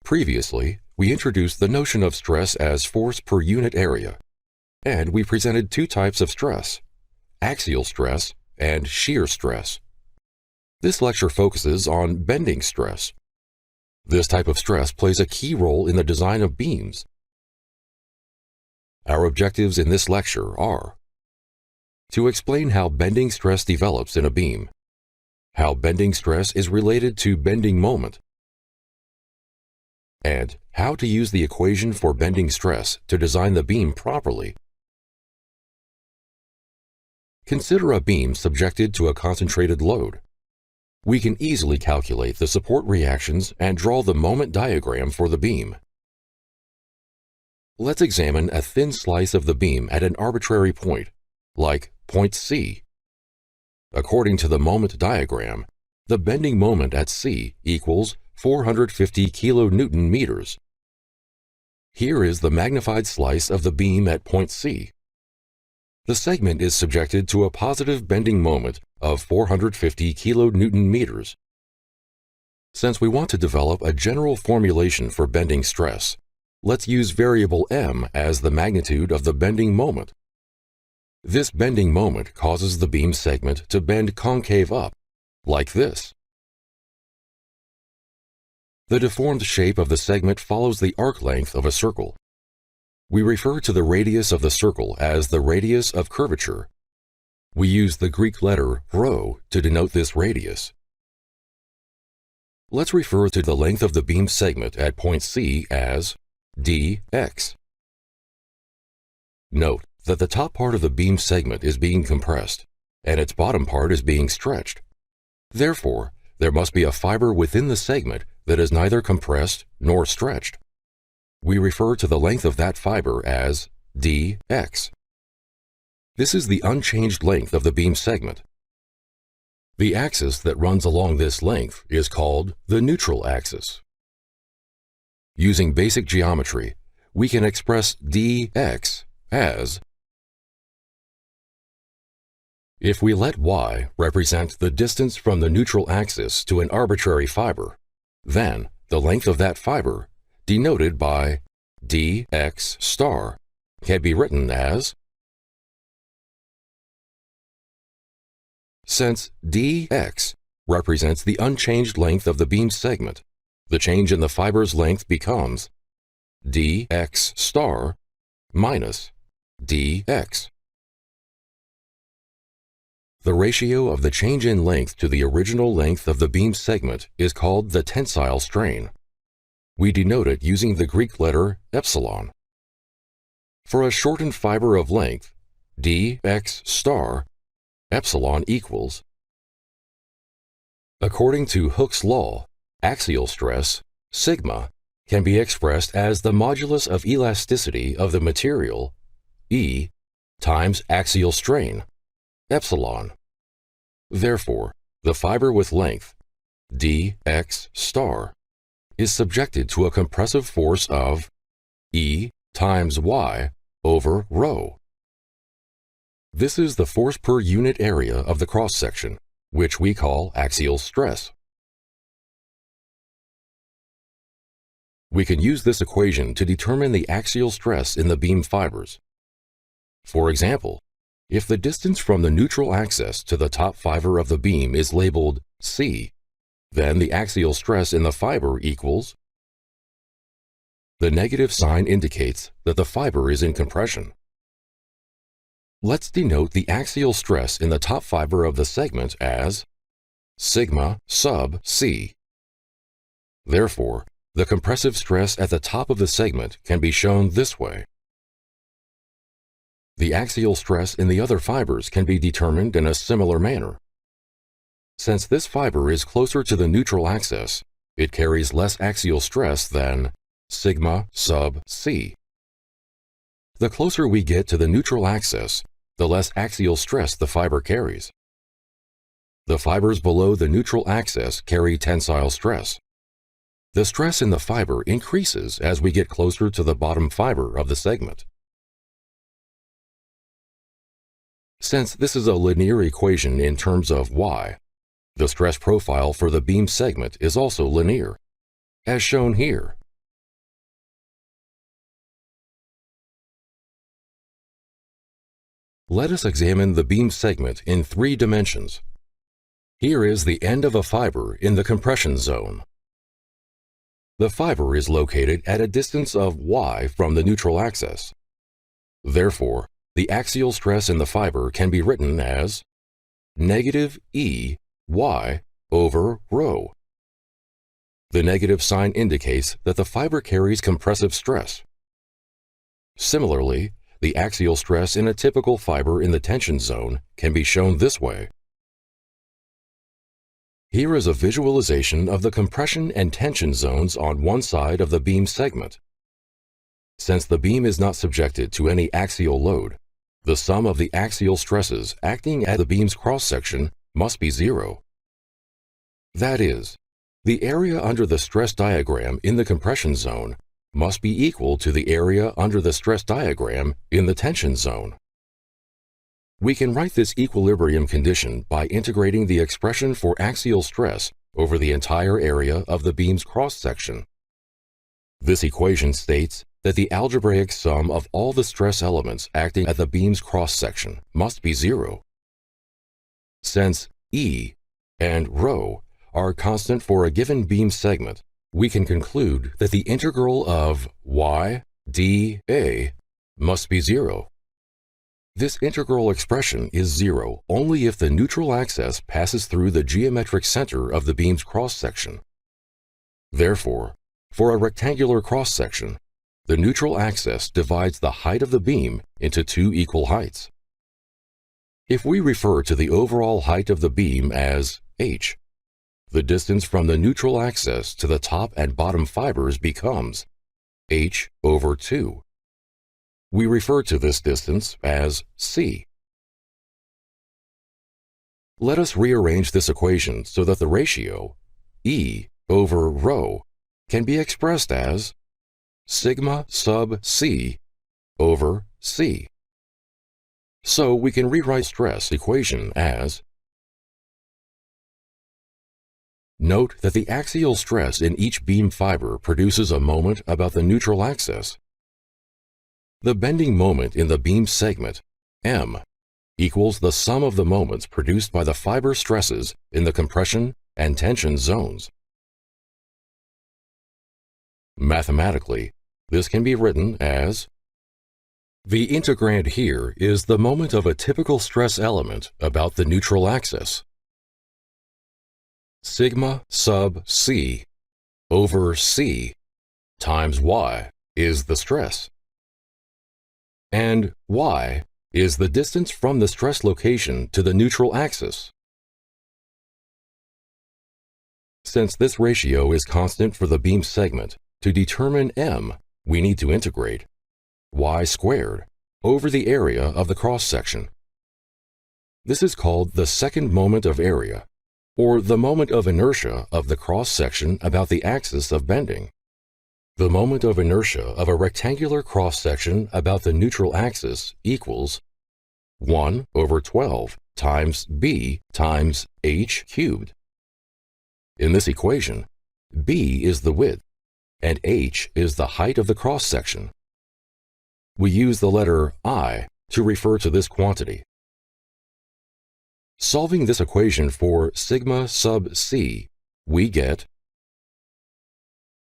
Previously, we introduced the notion of stress as force per unit area, and we presented two types of stress: axial stress and shear stress. This lecture focuses on bending stress. This type of stress plays a key role in the design of beams. Our objectives in this lecture are to explain how bending stress develops in a beam, how bending stress is related to bending moment, and how to use the equation for bending stress to design the beam properly. Consider a beam subjected to a concentrated load. We can easily calculate the support reactions and draw the moment diagram for the beam. Let's examine a thin slice of the beam at an arbitrary point, like point C. According to the moment diagram, the bending moment at C equals 450 kilonewton meters. Here is the magnified slice of the beam at point C. The segment is subjected to a positive bending moment of 450 kilonewton meters. Since we want to develop a general formulation for bending stress, let's use variable m as the magnitude of the bending moment. This bending moment causes the beam segment to bend concave up, like this. The deformed shape of the segment follows the arc length of a circle. We refer to the radius of the circle as the radius of curvature. We use the Greek letter rho to denote this radius. Let's refer to the length of the beam segment at point C as dx. Note that the top part of the beam segment is being compressed, and its bottom part is being stretched. Therefore, there must be a fiber within the segment that is neither compressed nor stretched. We refer to the length of that fiber as dx. This is the unchanged length of the beam segment. The axis that runs along this length is called the neutral axis. Using basic geometry, we can express dx as: if we let y represent the distance from the neutral axis to an arbitrary fiber, then the length of that fiber, denoted by dx star, can be written as: since dx represents the unchanged length of the beam segment, the change in the fiber's length becomes dx star minus dx. The ratio of the change in length to the original length of the beam segment is called the tensile strain. We denote it using the Greek letter epsilon. For a shortened fiber of length, dx star, epsilon equals. According to Hooke's law, axial stress, sigma, can be expressed as the modulus of elasticity of the material, E, times axial strain, epsilon. Therefore, the fiber with length, dx star, is subjected to a compressive force of E times y over rho. This is the force per unit area of the cross-section, which we call axial stress. We can use this equation to determine the axial stress in the beam fibers. For example, if the distance from the neutral axis to the top fiber of the beam is labeled C, then the axial stress in the fiber equals. The negative sign indicates that the fiber is in compression. Let's denote the axial stress in the top fiber of the segment as sigma sub C. Therefore, the compressive stress at the top of the segment can be shown this way. The axial stress in the other fibers can be determined in a similar manner. Since this fiber is closer to the neutral axis, it carries less axial stress than sigma sub C. The closer we get to the neutral axis, the less axial stress the fiber carries. The fibers below the neutral axis carry tensile stress. The stress in the fiber increases as we get closer to the bottom fiber of the segment. Since this is a linear equation in terms of y, the stress profile for the beam segment is also linear, as shown here. Let us examine the beam segment in 3 dimensions. Here is the end of a fiber in the compression zone. The fiber is located at a distance of y from the neutral axis. Therefore, the axial stress in the fiber can be written as negative E y over rho. The negative sign indicates that the fiber carries compressive stress. Similarly, the axial stress in a typical fiber in the tension zone can be shown this way. Here is a visualization of the compression and tension zones on one side of the beam segment. Since the beam is not subjected to any axial load, the sum of the axial stresses acting at the beam's cross-section must be 0. That is, the area under the stress diagram in the compression zone must be equal to the area under the stress diagram in the tension zone. We can write this equilibrium condition by integrating the expression for axial stress over the entire area of the beam's cross-section. This equation states that the algebraic sum of all the stress elements acting at the beam's cross-section must be 0. Since E and rho are constant for a given beam segment, we can conclude that the integral of y dA must be 0. This integral expression is 0 only if the neutral axis passes through the geometric center of the beam's cross-section. Therefore, for a rectangular cross-section, the neutral axis divides the height of the beam into 2 equal heights. If we refer to the overall height of the beam as h, the distance from the neutral axis to the top and bottom fibers becomes h over 2. We refer to this distance as c. Let us rearrange this equation so that the ratio E over rho can be expressed as sigma sub c over c. So we can rewrite stress equation as, note that the axial stress in each beam fiber produces a moment about the neutral axis. The bending moment in the beam segment, M, equals the sum of the moments produced by the fiber stresses in the compression and tension zones. Mathematically, this can be written as, the integrand here is the moment of a typical stress element about the neutral axis. Sigma sub c over c times y is the stress, and y is the distance from the stress location to the neutral axis. Since this ratio is constant for the beam segment, to determine M, we need to integrate y squared over the area of the cross-section. This is called the second moment of area, or the moment of inertia of the cross-section about the axis of bending. The moment of inertia of a rectangular cross-section about the neutral axis equals 1 over 12 times b times h cubed. In this equation, b is the width, and h is the height of the cross-section. We use the letter I to refer to this quantity. Solving this equation for sigma sub c, we get,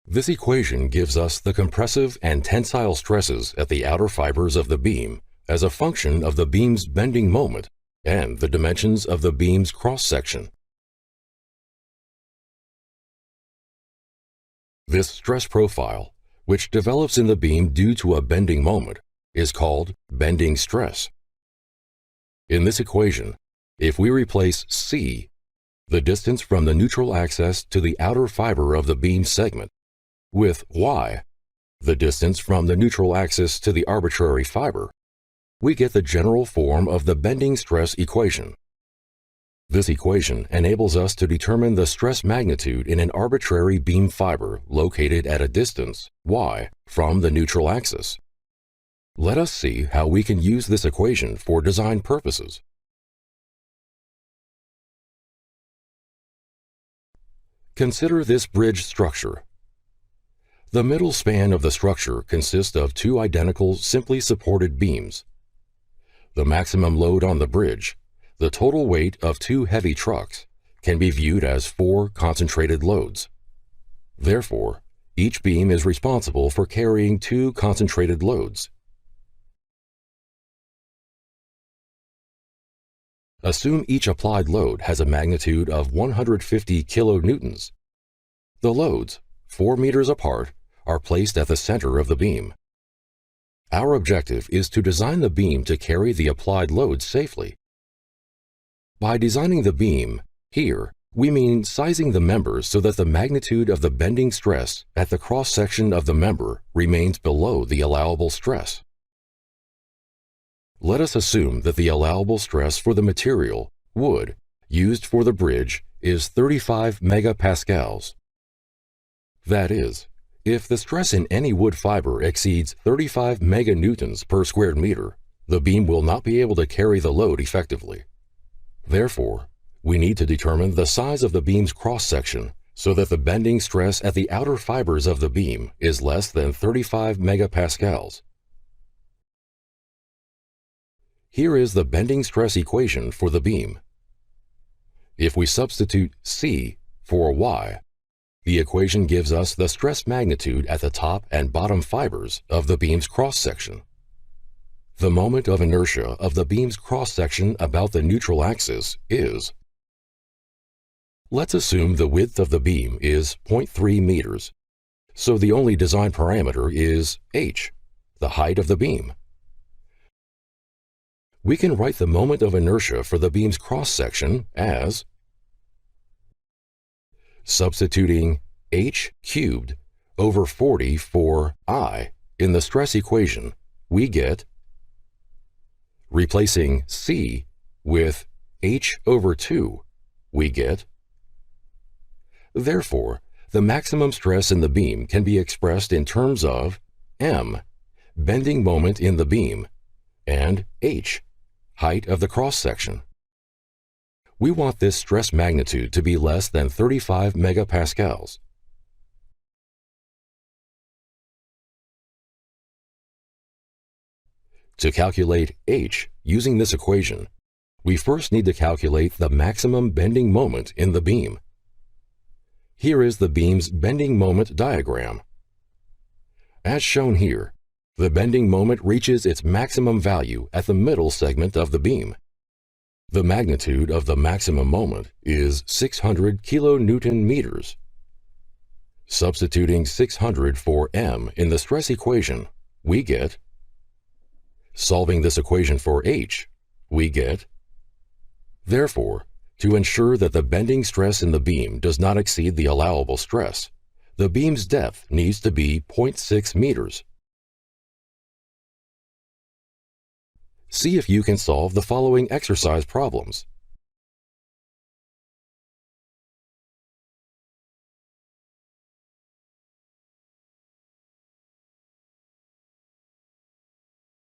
this equation gives us the compressive and tensile stresses at the outer fibers of the beam as a function of the beam's bending moment and the dimensions of the beam's cross-section. This stress profile, which develops in the beam due to a bending moment, is called bending stress. In this equation, if we replace c, the distance from the neutral axis to the outer fiber of the beam segment, with y, the distance from the neutral axis to the arbitrary fiber, we get the general form of the bending stress equation. This equation enables us to determine the stress magnitude in an arbitrary beam fiber located at a distance, y, from the neutral axis. Let us see how we can use this equation for design purposes. Consider this bridge structure. The middle span of the structure consists of 2 identical simply supported beams. the maximum load on the bridge, the total weight of 2 heavy trucks, can be viewed as 4 concentrated loads. Therefore, each beam is responsible for carrying 2 concentrated loads. Assume each applied load has a magnitude of 150 kilonewtons. The loads, 4 meters apart, are placed at the center of the beam. Our objective is to design the beam to carry the applied load safely. By designing the beam, here, we mean sizing the members so that the magnitude of the bending stress at the cross-section of the member remains below the allowable stress. Let us assume that the allowable stress for the material, wood, used for the bridge is 35 megapascals. That is, if the stress in any wood fiber exceeds 35 meganewtons per square meter, the beam will not be able to carry the load effectively. Therefore, we need to determine the size of the beam's cross-section so that the bending stress at the outer fibers of the beam is less than 35 megapascals. Here is the bending stress equation for the beam. If we substitute C for Y, the equation gives us the stress magnitude at the top and bottom fibers of the beam's cross-section. The moment of inertia of the beam's cross-section about the neutral axis is. Let's assume the width of the beam is 0.3 meters, so the only design parameter is h, the height of the beam. We can write the moment of inertia for the beam's cross-section as substituting h cubed over 40 for I in the stress equation, we get, replacing C with h over 2, we get. Therefore, the maximum stress in the beam can be expressed in terms of m, bending moment in the beam, and h, height of the cross-section. We want this stress magnitude to be less than 35 megapascals. To calculate h using this equation, we first need to calculate the maximum bending moment in the beam. Here is the beam's bending moment diagram. As shown here, the bending moment reaches its maximum value at the middle segment of the beam. The magnitude of the maximum moment is 600 kilonewton meters. Substituting 600 for m in the stress equation, we get. Solving this equation for h, we get. Therefore, to ensure that the bending stress in the beam does not exceed the allowable stress, the beam's depth needs to be 0.6 meters. See if you can solve the following exercise problems.